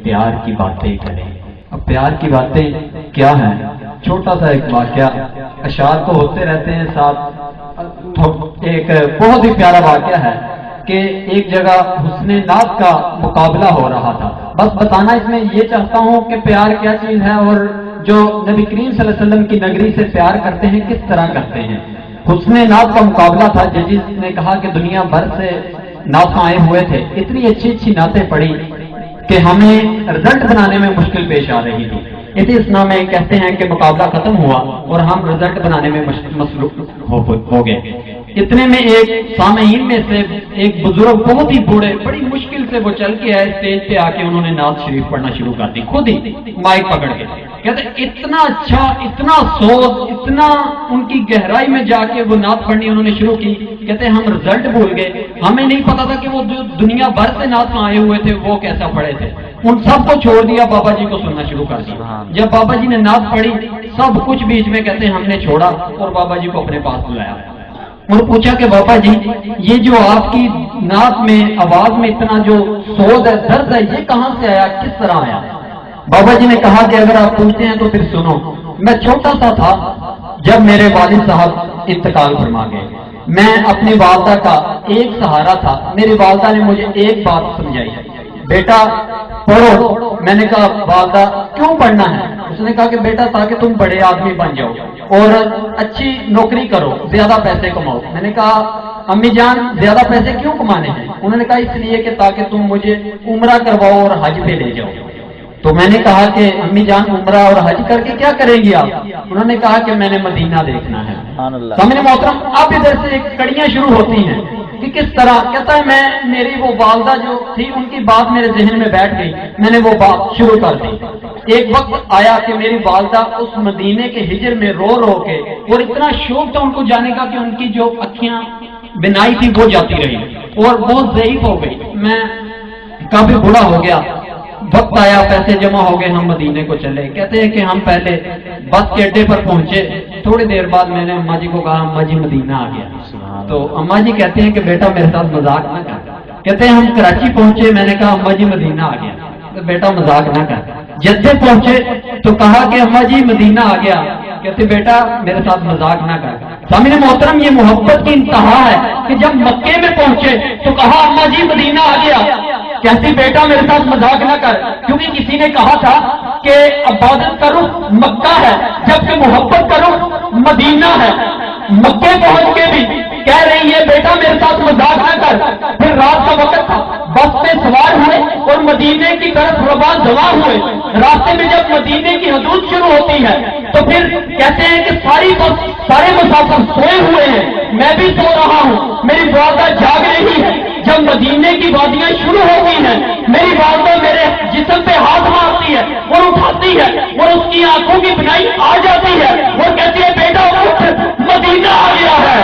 پیار کی باتیں کریں۔ اب پیار کی باتیں کیا ہیں؟ چھوٹا سا ایک واقعہ، اشعار تو ہوتے رہتے ہیں ساتھ، ایک بہت ہی پیارا واقعہ ہے کہ ایک جگہ حسن نعت کا مقابلہ ہو رہا تھا۔ بس بتانا اس میں یہ چاہتا ہوں کہ پیار کیا چیز ہے اور جو نبی کریم صلی اللہ علیہ وسلم کی نگری سے پیار کرتے ہیں کس طرح کرتے ہیں۔ حسن نعت کا مقابلہ تھا، ججز نے کہا کہ دنیا بھر سے نعت آئے ہوئے تھے، اتنی اچھی اچھی نعتیں پڑھی کہ ہمیں رزلٹ بنانے میں مشکل پیش آ رہی تھی۔ اسی اسنا میں کہتے ہیں کہ مقابلہ ختم ہوا اور ہم رزلٹ بنانے میں مصروف ہو گئے۔ اتنے میں ایک سامعین میں سے ایک بزرگ بہت ہی بوڑھے، بڑی مشکل سے وہ چل کے آئے، اسٹیج پہ آ کے انہوں نے نعت شریف پڑھنا شروع کر دی، خود ہی مائک پکڑ کے۔ کہتے اتنا اچھا، اتنا سوز، اتنا ان کی گہرائی میں جا کے وہ نعت پڑھنی انہوں نے شروع کی۔ کہتے ہم رزلٹ بھول گئے، ہمیں نہیں پتا تھا کہ وہ جو دنیا بھر سے نعت آئے ہوئے تھے وہ کیسا پڑھے تھے۔ ان سب کو چھوڑ دیا، بابا جی کو سننا شروع کر دیا۔ جب بابا جی نے نعت پڑھی، سب کچھ بیچ میں کہتے ہم نے چھوڑا اور بابا جی کو اپنے پاس بلایا اور پوچھا کہ بابا جی یہ جو آپ کی نعت میں آواز میں اتنا جو سوز ہے، درد ہے، یہ کہاں سے آیا، کس طرح آیا؟ بابا جی نے کہا کہ اگر آپ پوچھتے ہیں تو پھر سنو، میں چھوٹا سا تھا جب میرے والد صاحب انتقال فرما گئے، میں اپنی والدہ کا ایک سہارا تھا۔ میری والدہ نے مجھے ایک بات سمجھائی، بیٹا پڑھو۔ میں نے کہا والدہ کیوں پڑھنا ہے؟ اس نے کہا کہ بیٹا تاکہ تم بڑے آدمی بن جاؤ اور اچھی نوکری کرو، زیادہ پیسے کماؤ۔ میں نے کہا امی جان زیادہ پیسے کیوں کمانے ہیں؟ انہوں نے کہا اس لیے کہ تاکہ تم مجھے عمرہ کرواؤ اور حج پہ لے جاؤ۔ تو میں نے کہا کہ امی جان عمرہ اور حج کر کے کیا کریں گی آپ؟ انہوں نے کہا کہ میں نے مدینہ دیکھنا ہے۔ سامنے محترم، اب ادھر سے کڑیاں شروع ہوتی ہیں کہ کس طرح۔ کہتا ہے میں میری وہ والدہ جو تھی ان کی بات میرے ذہن میں بیٹھ گئی، میں نے وہ بات شروع کر دی۔ ایک وقت آیا کہ میری والدہ اس مدینے کے ہجر میں رو رو کے، اور اتنا شوق تھا ان کو جانے کا کہ ان کی جو اکھیاں بنائی تھی وہ جاتی رہی اور بہت ضعیف ہو گئی، میں کافی بوڑھا ہو گیا۔ وقت آیا، پیسے جمع ہو گئے، ہم مدینے کو چلے۔ کہتے ہیں کہ ہم پہلے بس کے اڈے پر پہنچے، تھوڑی دیر بعد میں نے اماں جی کو کہا اماں جی مدینہ آ گیا۔ تو اماں جی کہتے ہیں کہ بیٹا میرے ساتھ مذاق نہ کر۔ کہتے ہیں ہم کراچی پہنچے، میں نے کہا اماں جی مدینہ آ گیا۔ تو بیٹا مذاق نہ کر۔ جدے پہنچے تو کہا کہ اماں جی مدینہ آ گیا۔ کہتے بیٹا میرے ساتھ مذاق نہ کر۔ سامنے محترم، یہ محبت کی انتہا ہے کہ جب مکے میں پہنچے تو کہا اماں جی مدینہ آ گیا۔ کہتی بیٹا میرے ساتھ مذاق نہ کر، کیونکہ کسی نے کہا تھا کہ عبادت کرو مکہ ہے جبکہ محبت کرو مدینہ ہے۔ مکے پہنچ کے بھی کہہ رہی ہے بیٹا میرے ساتھ مذاق نہ کر۔ پھر رات کا وقت تھا، بس پہ سوار ہوئے اور مدینے کی طرف روان ہوئے۔ راستے میں جب مدینے کی حدود شروع ہوتی ہے تو پھر کہتے ہیں کہ سارے مسافر سوئے ہوئے ہیں، میں بھی سو رہا ہوں، میری والدہ جاگ رہی ہے۔ جب مدینے کی وادیاں شروع ہو گئی ہیں، میری والدہ میرے جسم پہ ہاتھ مارتی ہے اور اٹھاتی ہے اور اس کی آنکھوں کی بنائی آ جاتی ہے اور کہتی ہے بیٹا اٹھ مدینہ آ گیا ہے،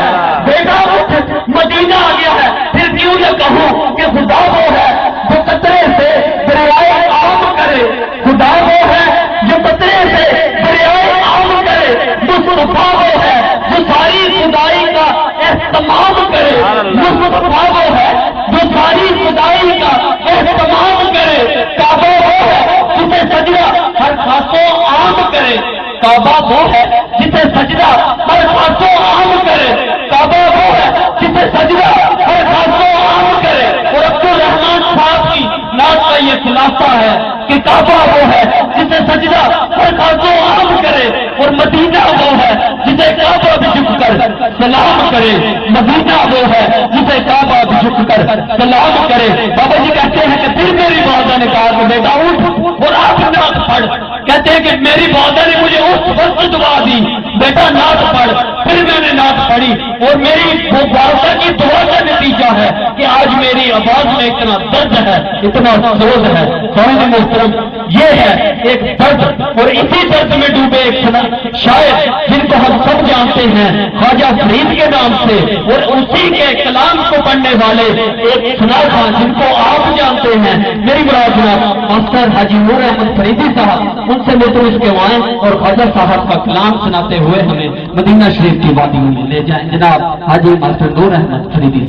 بیٹا اٹھ مدینہ آ گیا ہے۔ پھر کیوں نہ کہوں کہ خدا وہ ہے جو قطرے سے دریائے عام کرے، خدا وہ ہے جو قطرے سے دریائے عام کرے، مصطفیٰ وہ ہے جو ساری خدائی کا اہتمام کرے، مصطفیٰ وہ ہے جو ساری خدائی کا اہتمام کرے، کعبہ وہ ہے جسے سجدہ ہر خاصوں عام کرے، کعبہ وہ ہے جسے سجدہ ہر خاصوں عام کرے، کعبہ وہ ہے جسے سجدہ ہر خاصوں عام کرے۔ اور عبد الرحمان صاحب کی نعت کا یہ خلاصہ ہے کہ کعبہ وہ ہے جسے سجدہ ہر خاصوں عام کرے اور مدینہ وہ ہے جسے کعبہ بھی جھک کر سلام کرے، مدینہ وہ ہے جسے کعبہ بھی جھک کر سلام کرے۔ بابا جی کہتے ہیں کہ پھر میری والدہ نے کہا کہ بیٹا اٹھ اور آپ نعت پڑھ۔ کہتے ہیں کہ میری والدہ نے مجھے اس وقت دعا دی بیٹا نعت پڑھ۔ پھر میں نے نعت پڑھی اور میری وہ والدہ کی دعا کا نتیجہ ہے کہ آج میری آواز میں اتنا درد ہے، اتنا سوز ہے۔ سامنے محترم، یہ ہے ایک درد، اور اسی درد میں ڈوبے ایک شاعر جن کو ہم سب جانتے ہیں خواجہ فرید کے نام سے، اور اسی کے کلام کو پڑھنے والے ایک سنار خان جن کو آپ جانتے ہیں، میری مراد جناب ماسٹر حاجی نور احمد فریدی صاحب، ان سے ملتے اس کے وائن اور خواجہ صاحب کا کلام سناتے ہوئے ہمیں مدینہ شریف کی وادیوں میں لے جائیں۔ جناب حاجی ماسٹر نور احمد فریدی۔